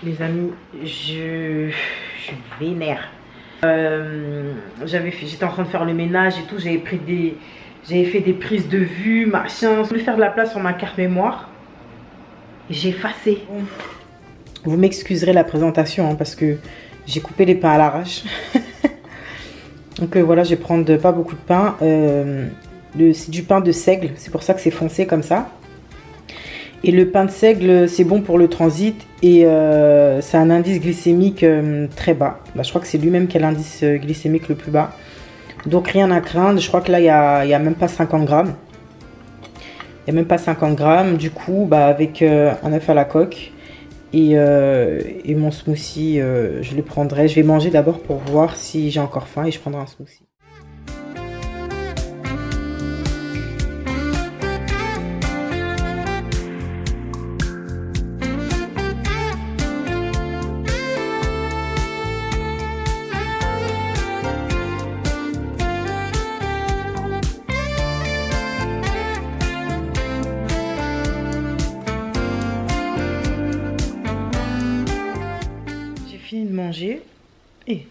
Les amis, je suis vénère. J'étais en train de faire le ménage et tout. J'avais fait des prises de vue, machin. Je voulais faire de la place sur ma carte mémoire. J'ai effacé. Vous m'excuserez la présentation hein, parce que j'ai coupé les pains à l'arrache. Donc voilà, je vais prendre pas beaucoup de pain. C'est du pain de seigle, c'est pour ça que c'est foncé comme ça. Et le pain de seigle, c'est bon pour le transit et c'est un indice glycémique très bas. Bah, je crois que c'est lui-même qui a l'indice glycémique le plus bas. Donc rien à craindre. Je crois que là, il y a même pas 50 grammes. Il n'y a même pas 50 grammes. Du coup, bah, avec un œuf à la coque et mon smoothie, je le prendrai. Je vais manger d'abord pour voir si j'ai encore faim et je prendrai un smoothie. Fini de manger et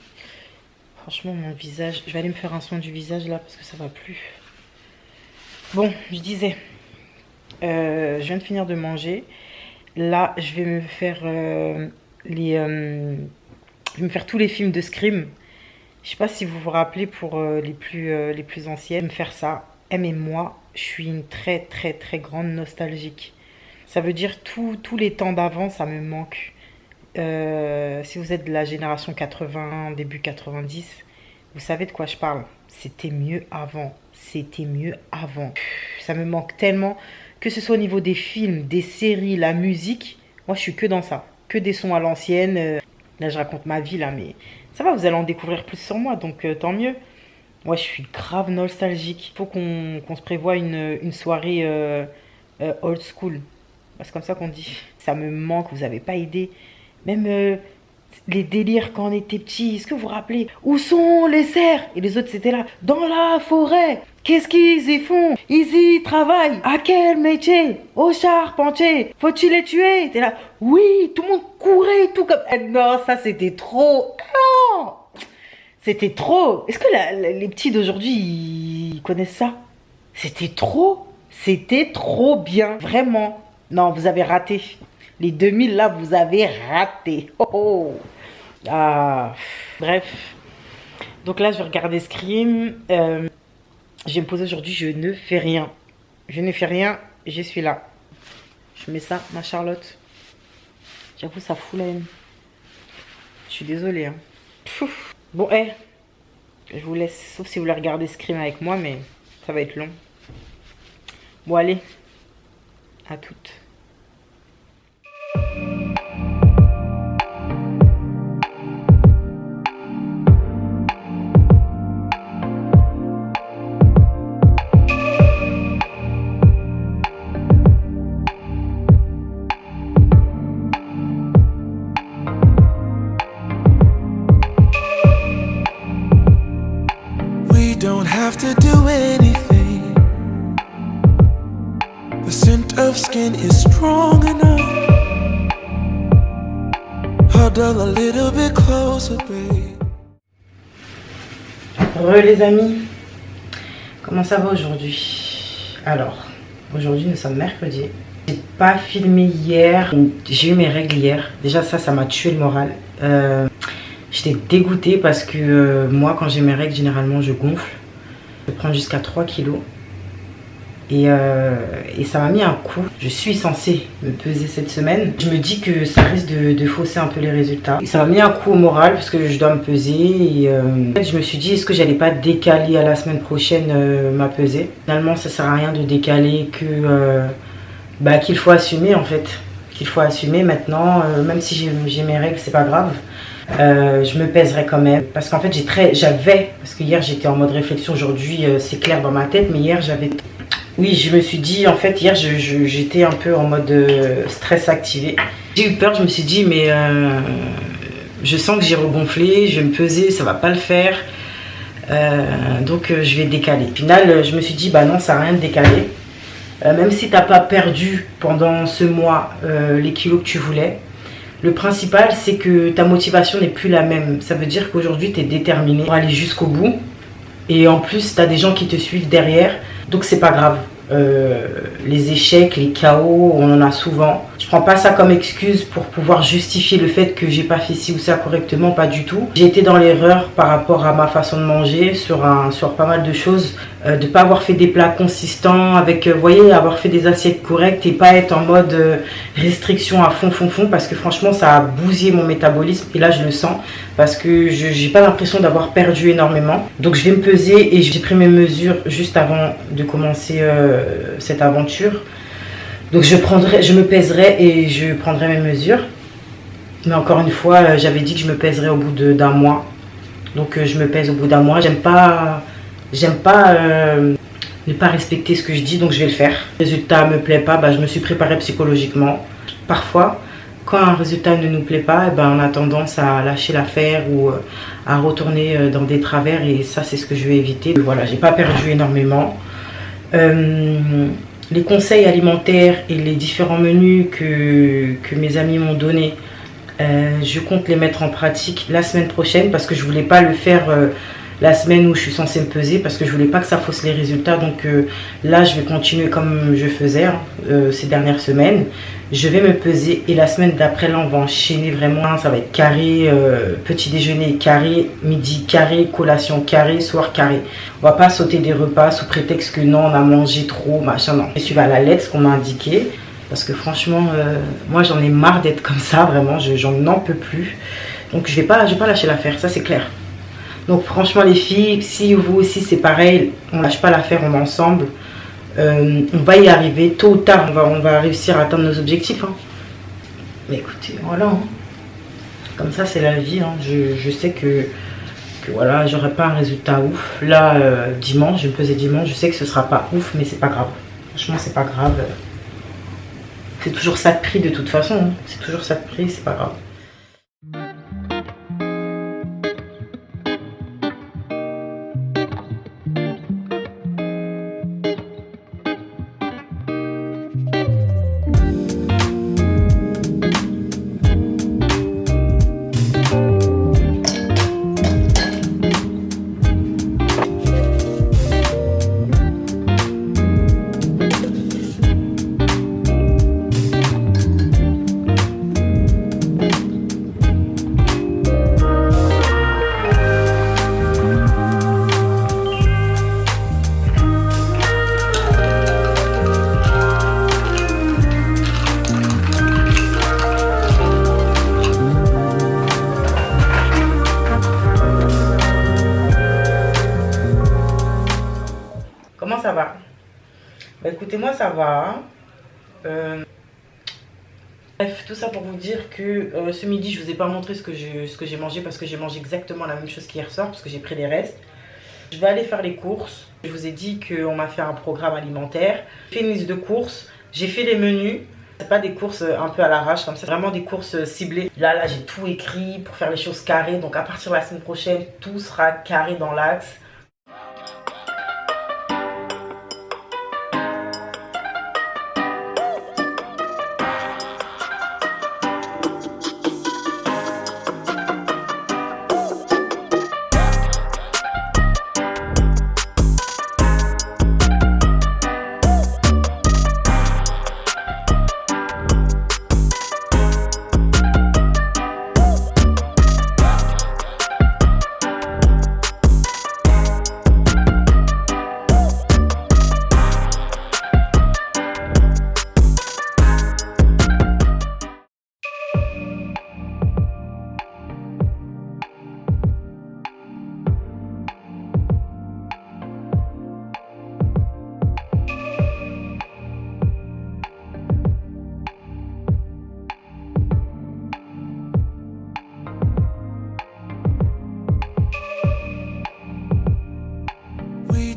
franchement mon visage, je vais aller me faire un soin du visage là parce que ça va plus. Bon, je disais, je viens de finir de manger. Là, je vais me faire je vais me faire tous les films de Scream. Je sais pas si vous vous rappelez pour les plus anciennes, me faire ça. Mais moi, je suis une très très très grande nostalgique. Ça veut dire tous les temps d'avant, ça me manque. Si vous êtes de la génération 80, début 90, vous savez de quoi je parle. C'était mieux avant. C'était mieux avant. Ça me manque tellement, que ce soit au niveau des films, des séries, la musique. Moi, je suis que dans ça. Que des sons à l'ancienne. Là, je raconte ma vie, là, mais ça va, vous allez en découvrir plus sur moi, donc tant mieux. Moi, je suis grave nostalgique. Il faut qu'on se prévoie une soirée old school. C'est comme ça qu'on dit. Ça me manque, vous n'avez pas idée. Même les délires quand on était petit, est-ce que vous vous rappelez? Où sont les cerfs? Et les autres c'était là, dans la forêt. Qu'est-ce qu'ils y font? Ils y travaillent. À quel métier? Au charpentier. Faut-il les tuer? T'es là, oui, tout le monde courait, tout comme... Non, ça c'était trop... Non, c'était trop. Est-ce que les petits d'aujourd'hui, ils connaissent ça? C'était trop bien. Vraiment. Non, vous avez raté. Les 2000 là, vous avez raté. Oh, oh. Ah, bref. Donc là, je vais regarder Scream. Je vais me poser aujourd'hui. Je ne fais rien. Je ne fais rien. Je suis là. Je mets ça, ma Charlotte. J'avoue, ça fout la haine. Je suis désolée. Hein. Bon, je vous laisse. Sauf si vous voulez regarder Scream avec moi, mais ça va être long. Bon, allez. À toutes. Have to do anything. The scent of skin is strong enough. Huddle a little bit closer, babe. Les amis, comment ça va aujourd'hui? Alors, aujourd'hui nous sommes mercredi. J'ai pas filmé hier. J'ai eu mes règles hier. Déjà ça m'a tué le moral. J'étais dégoûtée parce que moi quand j'ai mes règles généralement je gonfle. Je prends jusqu'à 3 kilos et ça m'a mis un coup. Je suis censée me peser cette semaine. Je me dis que ça risque de fausser un peu les résultats. Et ça m'a mis un coup au moral parce que je dois me peser. Et en fait, je me suis dit, est-ce que j'allais pas décaler à la semaine prochaine ma pesée? Finalement, ça sert à rien de décaler qu'il faut assumer en fait. Qu'il faut assumer maintenant, même si j'ai mes règles, c'est pas grave. Je me pèserai quand même parce qu'en fait parce que hier j'étais en mode réflexion, aujourd'hui c'est clair dans ma tête, mais hier je me suis dit en fait hier j'étais un peu en mode stress activé. J'ai eu peur, je me suis dit mais je sens que j'ai regonflé, je vais me peser, ça va pas le faire, donc je vais décaler. Au final je me suis dit bah non, ça sert à rien de décaler, même si t'as pas perdu pendant ce mois les kilos que tu voulais. Le principal, c'est que ta motivation n'est plus la même. Ça veut dire qu'aujourd'hui, tu es déterminé pour aller jusqu'au bout. Et en plus, tu as des gens qui te suivent derrière. Donc, c'est pas grave. Les échecs, les chaos, on en a souvent. Je prends pas ça comme excuse pour pouvoir justifier le fait que j'ai pas fait ci ou ça correctement, pas du tout. J'ai été dans l'erreur par rapport à ma façon de manger sur pas mal de choses, de pas avoir fait des plats consistants avec, vous voyez, avoir fait des assiettes correctes et pas être en mode restriction à fond parce que franchement ça a bousillé mon métabolisme et là je le sens parce que j'ai pas l'impression d'avoir perdu énormément. Donc je vais me peser et j'ai pris mes mesures juste avant de commencer cette aventure. Donc je me pèserai et je prendrai mes mesures. Mais encore une fois, j'avais dit que je me pèserais au bout d'un mois. Donc je me pèse au bout d'un mois. J'aime pas ne pas respecter ce que je dis, donc je vais le faire. Le résultat me plaît pas, je me suis préparée psychologiquement. Parfois, quand un résultat ne nous plaît pas, on a tendance à lâcher l'affaire ou à retourner dans des travers et ça c'est ce que je vais éviter. Voilà, j'ai pas perdu énormément. Les conseils alimentaires et les différents menus que mes amis m'ont donnés, je compte les mettre en pratique la semaine prochaine parce que je voulais pas le faire la semaine où je suis censée me peser parce que je voulais pas que ça fausse les résultats. Donc là je vais continuer comme je faisais ces dernières semaines. Je vais me peser et la semaine d'après là on va enchaîner vraiment. Ça va être carré, petit déjeuner carré, midi carré, collation carré, soir carré. On va pas sauter des repas sous prétexte que non on a mangé trop machin, non. Je suis à la lettre ce qu'on m'a indiqué parce que franchement moi j'en ai marre d'être comme ça, vraiment j'en peux plus. Donc je vais pas lâcher l'affaire, ça c'est clair. Donc franchement les filles, si vous aussi c'est pareil, on lâche pas l'affaire, on est ensemble. On va y arriver, tôt ou tard on va réussir à atteindre nos objectifs. Mais écoutez, voilà. Comme ça c'est la vie. Je sais que voilà, j'aurai pas un résultat ouf. Là, dimanche, je vais me peser dimanche, je sais que ce sera pas ouf, mais c'est pas grave. Franchement c'est pas grave. C'est toujours ça de prix de toute façon. C'est toujours ça de prix, c'est pas grave. Comment ça va? Écoutez, moi ça va. Bref, tout ça pour vous dire que ce midi je vous ai pas montré ce que j'ai mangé parce que j'ai mangé exactement la même chose qu'hier soir parce que j'ai pris des restes. Je vais aller faire les courses. Je vous ai dit qu'on m'a fait un programme alimentaire. J'ai fait une liste de courses, j'ai fait les menus. C'est pas des courses un peu à l'arrache comme ça, c'est vraiment des courses ciblées. Là j'ai tout écrit pour faire les choses carrées. Donc à partir de la semaine prochaine, tout sera carré dans l'axe.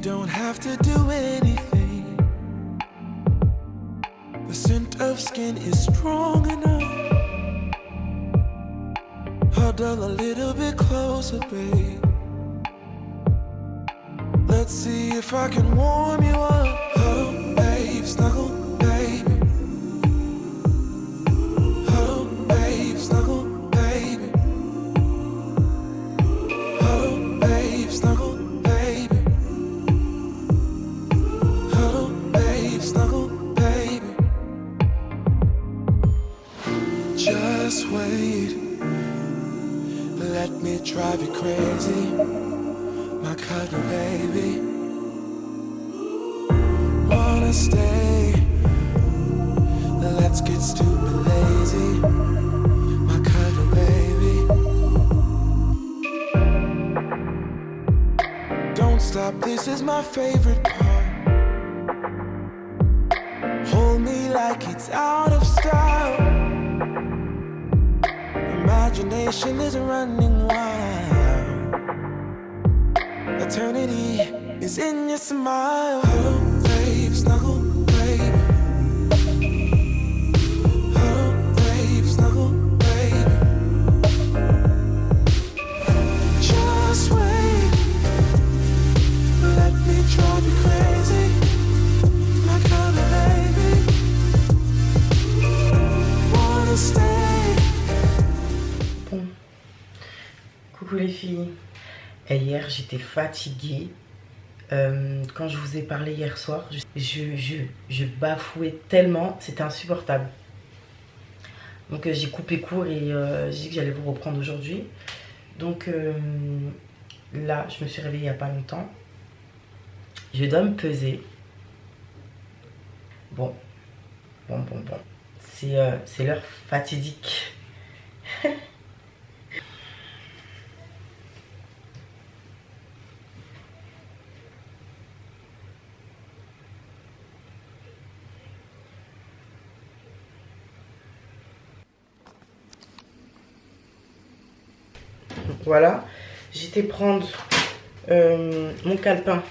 Don't have to do anything. The scent of skin is strong enough. Huddle a little bit closer, babe. Let's see if I can warm you up. Huddle, babe, snuggle, baby. Huddle, babe, snuggle. Just wait, let me drive you crazy, my cuddle baby. Wanna stay, let's get stupid lazy, my cuddle baby. Don't stop, this is my favorite part. Hold me like it's out of style. Imagination is running wild. Eternity is in your smile. Hello, babe, snuggle, babe. Hello, babe, snuggle, babe. Just wait, let me drive you crazy, my kind of baby. Wanna stay. Bon, coucou les filles. Et hier j'étais fatiguée. Quand je vous ai parlé hier soir, je bafouais tellement, c'était insupportable. Donc j'ai coupé court et j'ai dit que j'allais vous reprendre aujourd'hui. Donc là, je me suis réveillée il n'y a pas longtemps. Je dois me peser. Bon. C'est l'heure fatidique. Voilà, j'étais prendre mon calepin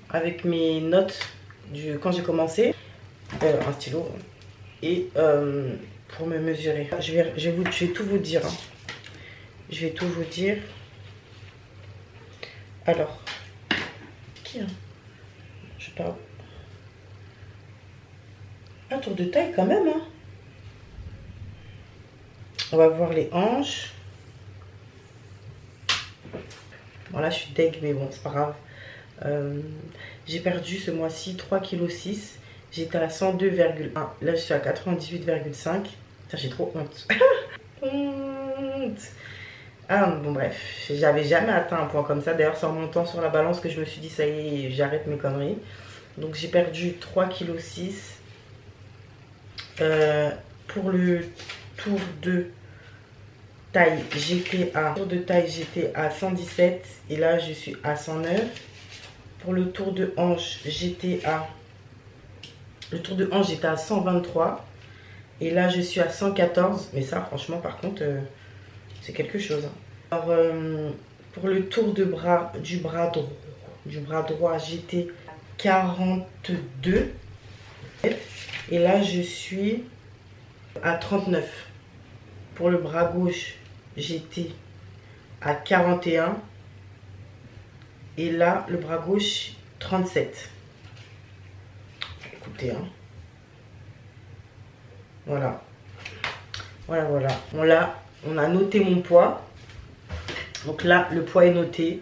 avec mes notes quand j'ai commencé, un stylo, et pour me mesurer. Je vais tout vous dire. Hein. Je vais tout vous dire. Alors, qui hein? Je parle. Un tour de taille quand même. Hein. On va voir les hanches. Bon là je suis deg mais bon c'est pas grave. J'ai perdu ce mois-ci 3,6 kg. J'étais à 102,1. Là je suis à 98,5. J'ai trop honte. Honte. Ah bon bref, j'avais jamais atteint un point comme ça. D'ailleurs c'est en montant sur la balance que je me suis dit ça y est, j'arrête mes conneries. Donc j'ai perdu 3,6 kg. Pour le tour de taille, j'étais à 117 et là je suis à 109. Pour le tour de hanche, j'étais à 123 et là je suis à 114. Mais ça franchement par contre c'est quelque chose. Alors pour le tour de bras du bras droit, j'étais à 42 et là je suis à 39. Pour le bras gauche, j'étais à 41 et là le bras gauche 37. Écoutez hein. Voilà. On a noté mon poids. Donc là le poids est noté.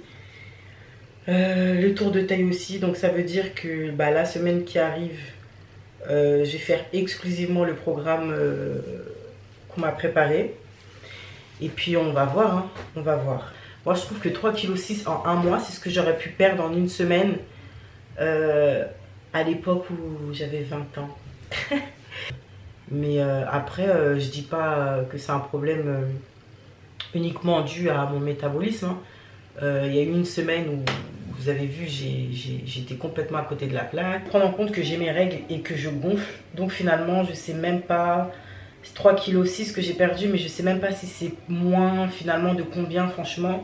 Le tour de taille aussi. Donc ça veut dire que bah, la semaine qui arrive, je vais faire exclusivement le programme qu'on m'a préparé. Et puis on va voir, hein. On va voir. Moi je trouve que 3,6 kg en un mois, c'est ce que j'aurais pu perdre en une semaine à l'époque où j'avais 20 ans. Mais après, je dis pas que c'est un problème uniquement dû à mon métabolisme. Hein. Il y a eu une semaine où vous avez vu, j'étais complètement à côté de la plaque. Prendre en compte que j'ai mes règles et que je gonfle. Donc finalement, je sais même pas... C'est 3,6 kg que j'ai perdu, mais je sais même pas si c'est moins finalement de combien franchement.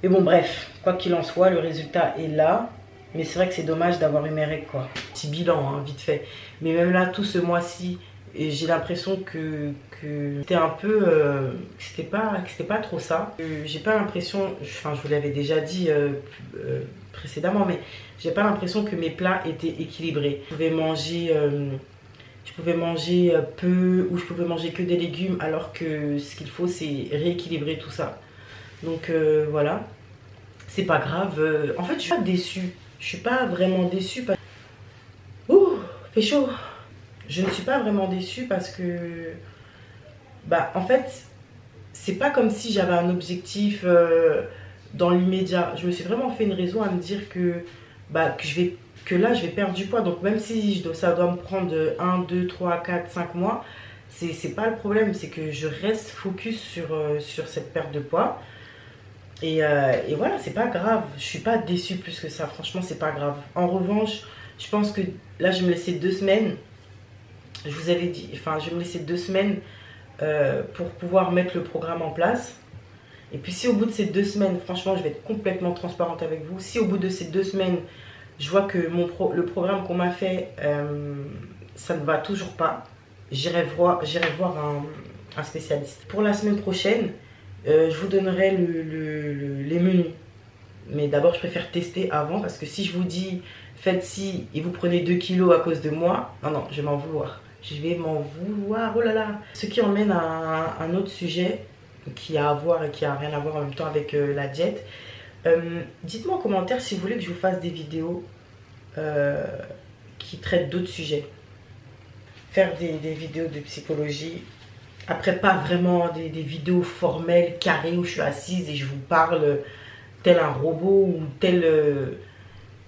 Mais bon bref, quoi qu'il en soit, le résultat est là. Mais c'est vrai que c'est dommage d'avoir eu mes règles quoi. Petit bilan, hein, vite fait. Mais même là, tout ce mois-ci, j'ai l'impression que c'était un peu... c'était pas trop ça. J'ai pas l'impression, enfin je vous l'avais déjà dit précédemment, mais j'ai pas l'impression que mes plats étaient équilibrés. Je pouvais manger peu ou je pouvais manger que des légumes alors que ce qu'il faut c'est rééquilibrer tout ça. Donc voilà, c'est pas grave. En fait je suis pas déçue, je suis pas vraiment déçue parce... Ouh, fait chaud. Je ne suis pas vraiment déçue parce que Bah, en fait, c'est pas comme si j'avais un objectif dans l'immédiat. Je me suis vraiment fait une raison à me dire bah, que là, je vais perdre du poids. Donc, même si ça doit me prendre 1, 2, 3, 4, 5 mois, c'est pas le problème. C'est que je reste focus sur cette perte de poids. Et voilà, c'est pas grave. Je suis pas déçue plus que ça. Franchement, c'est pas grave. En revanche, je pense que là, je vais me laisser 2 semaines. Je vous avais dit, enfin, je vais me laisser 2 semaines pour pouvoir mettre le programme en place. Et puis si au bout de ces 2 semaines, franchement, je vais être complètement transparente avec vous. Si au bout de ces 2 semaines, je vois que le programme qu'on m'a fait, ça ne va toujours pas, j'irai voir un spécialiste. Pour la semaine prochaine, je vous donnerai les menus. Mais d'abord, je préfère tester avant parce que si je vous dis faites ci et vous prenez 2 kilos à cause de moi, non, non, je vais m'en vouloir. Je vais m'en vouloir, oh là là. Ce qui emmène à un autre sujet qui a à voir et qui a rien à voir en même temps avec la diète. Dites-moi en commentaire si vous voulez que je vous fasse des vidéos qui traitent d'autres sujets. Faire des vidéos de psychologie. Après, pas vraiment des vidéos formelles, carrées, où je suis assise et je vous parle tel un robot ou tel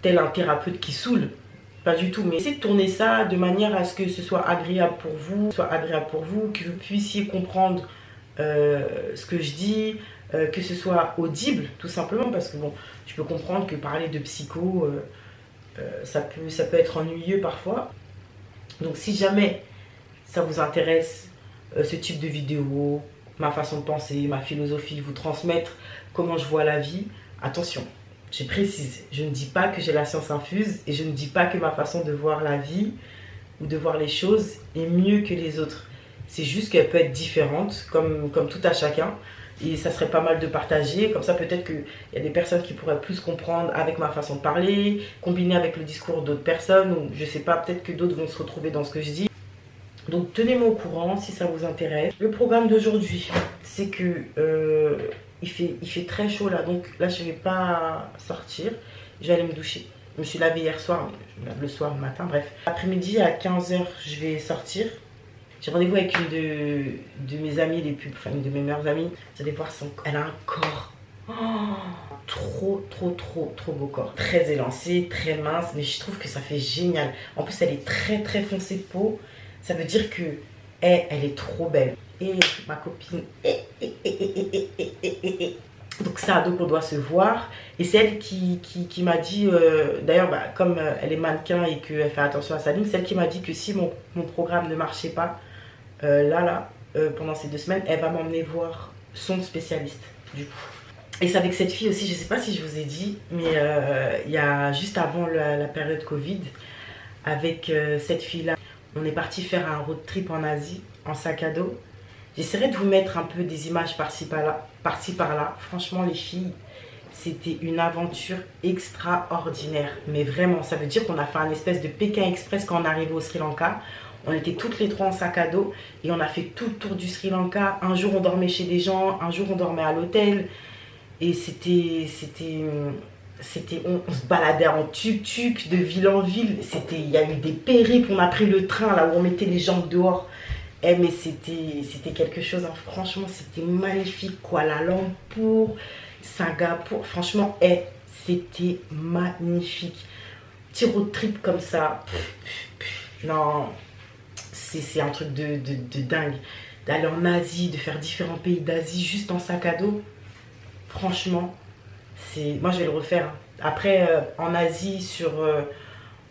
un thérapeute qui saoule. Pas du tout, mais essayez de tourner ça de manière à ce que ce soit agréable pour vous, que vous puissiez comprendre ce que je dis, que ce soit audible, tout simplement, parce que bon, je peux comprendre que parler de psycho, ça peut être ennuyeux parfois. Donc si jamais ça vous intéresse, ce type de vidéo, ma façon de penser, ma philosophie, vous transmettre comment je vois la vie, attention. Je précise, je ne dis pas que j'ai la science infuse et je ne dis pas que ma façon de voir la vie ou de voir les choses est mieux que les autres. C'est juste qu'elle peut être différente, comme tout à chacun. Et ça serait pas mal de partager. Comme ça, peut-être qu'il y a des personnes qui pourraient plus comprendre avec ma façon de parler, combiner avec le discours d'autres personnes. Ou je sais pas, peut-être que d'autres vont se retrouver dans ce que je dis. Donc tenez-moi au courant si ça vous intéresse. Le programme d'aujourd'hui, c'est que il fait très chaud là, donc là je vais pas sortir. Je vais aller me doucher. Je me suis lavée hier soir, je me lave le soir, le matin, bref. L'après-midi à 15h, je vais sortir. J'ai rendez-vous avec une de mes amies les plus, enfin une de mes meilleures amies. Vous allez voir elle a un corps. Oh, trop beau corps. Très élancé, très mince, mais je trouve que ça fait génial. En plus, elle est très foncée de peau. Ça veut dire que elle est trop belle. Et ma copine. Donc on doit se voir. Et c'est elle qui m'a dit, d'ailleurs, bah, comme elle est mannequin et qu'elle fait attention à sa ligne, c'est elle qui m'a dit que si mon programme ne marchait pas, pendant ces 2 semaines, elle va m'emmener voir son spécialiste, du coup. Et c'est avec cette fille aussi, je ne sais pas si je vous ai dit, mais il y a juste avant la période Covid, avec cette fille-là, on est parti faire un road trip en Asie, en sac à dos. J'essaierai de vous mettre un peu des images par-ci par-là. Franchement, les filles, c'était une aventure extraordinaire. Mais vraiment, ça veut dire qu'on a fait un espèce de Pékin Express quand on est arrivé au Sri Lanka. On était toutes les 3 en sac à dos et on a fait tout le tour du Sri Lanka. Un jour, on dormait chez des gens, un jour, on dormait à l'hôtel. Et on se baladait en tuk-tuk de ville en ville. Il y a eu des périples, on a pris le train là où on mettait les jambes dehors. Mais c'était quelque chose, hein. Franchement, c'était magnifique. Kuala Lumpur, Singapour, franchement, c'était magnifique. Petit road trip comme ça, non, c'est un truc de dingue. D'aller en Asie, de faire différents pays d'Asie juste en sac à dos. Franchement, moi je vais le refaire. Après, en Asie,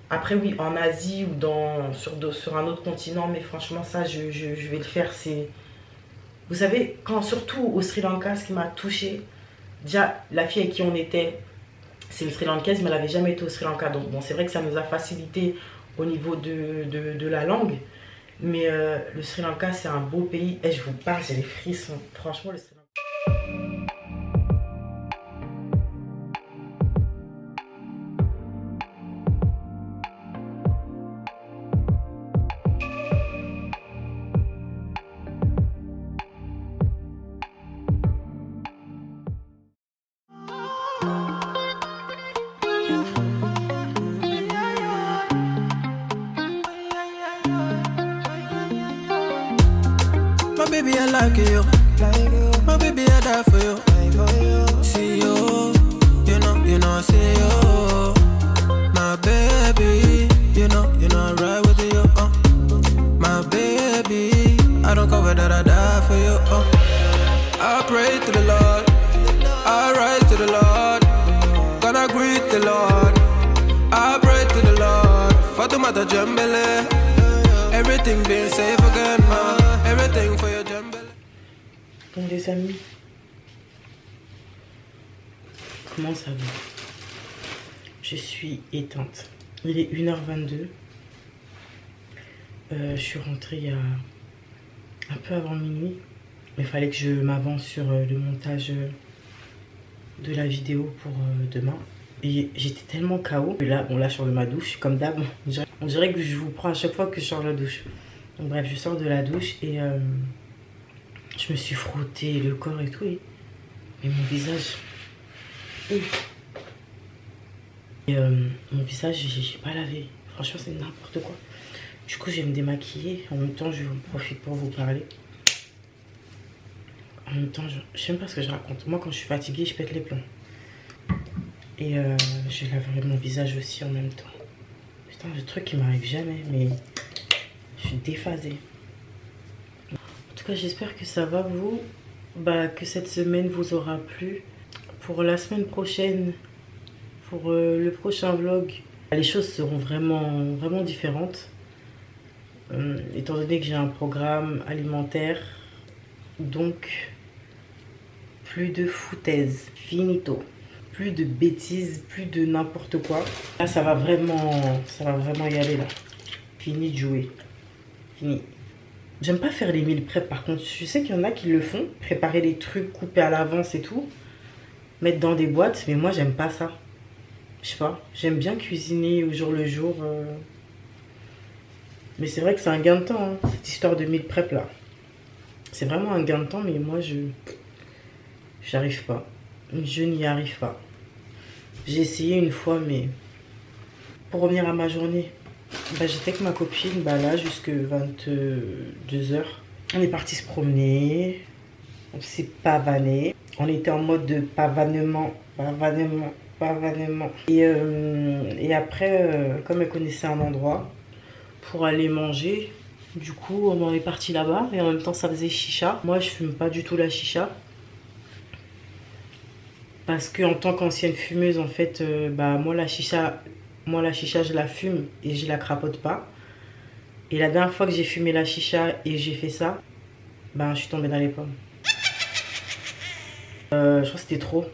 après oui, en Asie ou sur un autre continent, mais franchement ça, je vais le faire. Vous savez, surtout au Sri Lanka, ce qui m'a touchée, déjà la fille avec qui on était, c'est une Sri Lankaise, mais elle n'avait jamais été au Sri Lanka. Donc bon, c'est vrai que ça nous a facilité au niveau de la langue. Mais le Sri Lanka, c'est un beau pays. Et je vous parle, j'ai les frissons. Franchement, le Sri Lanka. baby, I like you. My baby, I die for you. See you, see you. My baby, I ride with you. My baby, I don't cover that, I die for you. I pray to the Lord, I rise to the Lord. Gonna greet the Lord, I pray to the Lord. Fatoumata Jambele, everything being safe again, everything for your Jambele. Bon les amis, comment ça va? Je suis éteinte. Il est 1h22. Je suis rentrée il y a un peu avant minuit. Mais il fallait que je m'avance sur le montage de la vidéo pour demain. Et j'étais tellement KO. Et là, bon là, je sors de ma douche, comme d'hab. On dirait que je vous prends à chaque fois que je sors de la douche. Donc bref, je sors de la douche et je me suis frotté le corps et tout. Et mon visage... mon visage, j'ai pas lavé. Franchement, c'est n'importe quoi. Du coup, je vais me démaquiller. En même temps, je profite pour vous parler. En même temps, je sais même pas ce que je raconte. Moi, quand je suis fatiguée, je pète les plombs. Et je laverai mon visage aussi en même temps. Putain, le truc qui m'arrive jamais, mais je suis déphasée. En tout cas, j'espère que ça va vous. Que cette semaine vous aura plu. Pour la semaine prochaine, pour le prochain vlog, les choses seront vraiment différentes. Étant donné que j'ai un programme alimentaire, donc plus de foutaise, finito, plus de bêtises, plus de n'importe quoi. Là ça va vraiment y aller là. Fini de jouer, fini. J'aime pas faire les meal prep par contre. Je sais qu'il y en a qui le font, préparer les trucs, couper à l'avance et tout, mettre dans des boîtes, mais moi j'aime pas ça. Je sais pas, j'aime bien cuisiner au jour le jour. Mais c'est vrai que c'est un gain de temps, hein, cette histoire de meal prep là. C'est vraiment un gain de temps, mais moi j'arrive pas. Je n'y arrive pas. J'ai essayé une fois, mais pour revenir à ma journée, j'étais avec ma copine là jusque 22h. On est parti se promener, on s'est pavané. On était en mode de pavanement. Et après, comme elle connaissait un endroit pour aller manger, du coup on est parti là-bas et en même temps ça faisait chicha. Moi je fume pas du tout la chicha parce que en tant qu'ancienne fumeuse en fait, moi la chicha je la fume et je la crapote pas. Et la dernière fois que j'ai fumé la chicha et j'ai fait ça, je suis tombée dans les pommes. Je crois que c'était trop.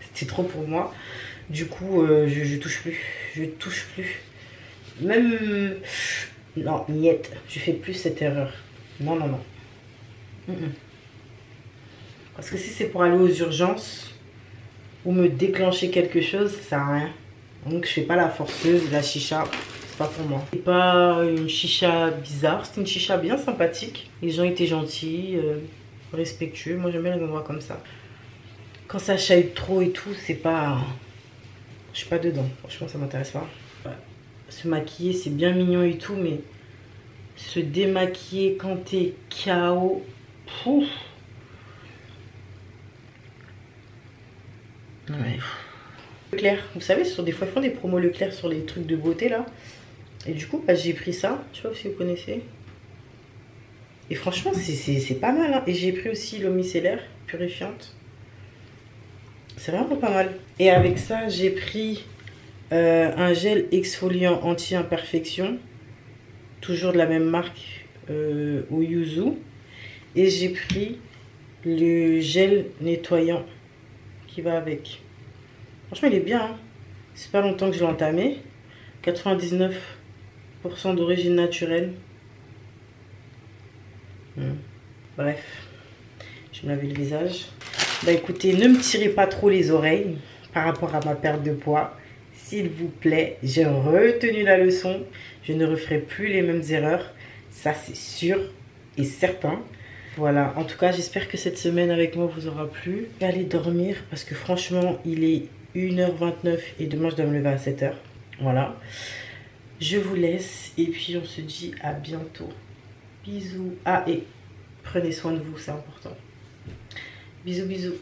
C'était trop pour moi. Du coup, je touche plus. Je touche plus. Même... Non, niette. Je fais plus cette erreur. Non. Parce que si c'est pour aller aux urgences ou me déclencher quelque chose, ça sert à rien. Donc je fais pas la forceuse, la chicha. C'est pas pour moi. C'est pas une chicha bizarre. C'est une chicha bien sympathique. Les gens étaient gentils, respectueux. Moi j'aime bien les endroits comme ça. Quand ça chahute trop et tout, c'est pas... Je suis pas dedans. Franchement, ça m'intéresse pas. Se maquiller, c'est bien mignon et tout, mais se démaquiller quand t'es KO... Pouf. Ouais. Leclerc, vous savez, sur des fois, ils font des promos Leclerc sur les trucs de beauté, là. Et du coup, j'ai pris ça. Je sais pas si vous connaissez. Et franchement, c'est pas mal. Hein. Et j'ai pris aussi l'eau micellaire purifiante. C'est vraiment pas mal. Et avec ça, j'ai pris un gel exfoliant anti-imperfection. Toujours de la même marque, au yuzu. Et j'ai pris le gel nettoyant qui va avec. Franchement, il est bien. Hein. C'est pas longtemps que je l'ai entamé. 99% d'origine naturelle. Bref, je vais me laver le visage. Écoutez, ne me tirez pas trop les oreilles par rapport à ma perte de poids. S'il vous plaît, j'ai retenu la leçon. Je ne referai plus les mêmes erreurs. Ça, c'est sûr et certain. Voilà, en tout cas, j'espère que cette semaine avec moi vous aura plu. Je vais aller dormir parce que franchement, il est 1h29 et demain, je dois me lever à 7h. Voilà. Je vous laisse et puis on se dit à bientôt. Bisous. Ah, et Prenez soin de vous, c'est important. Bisous, bisous.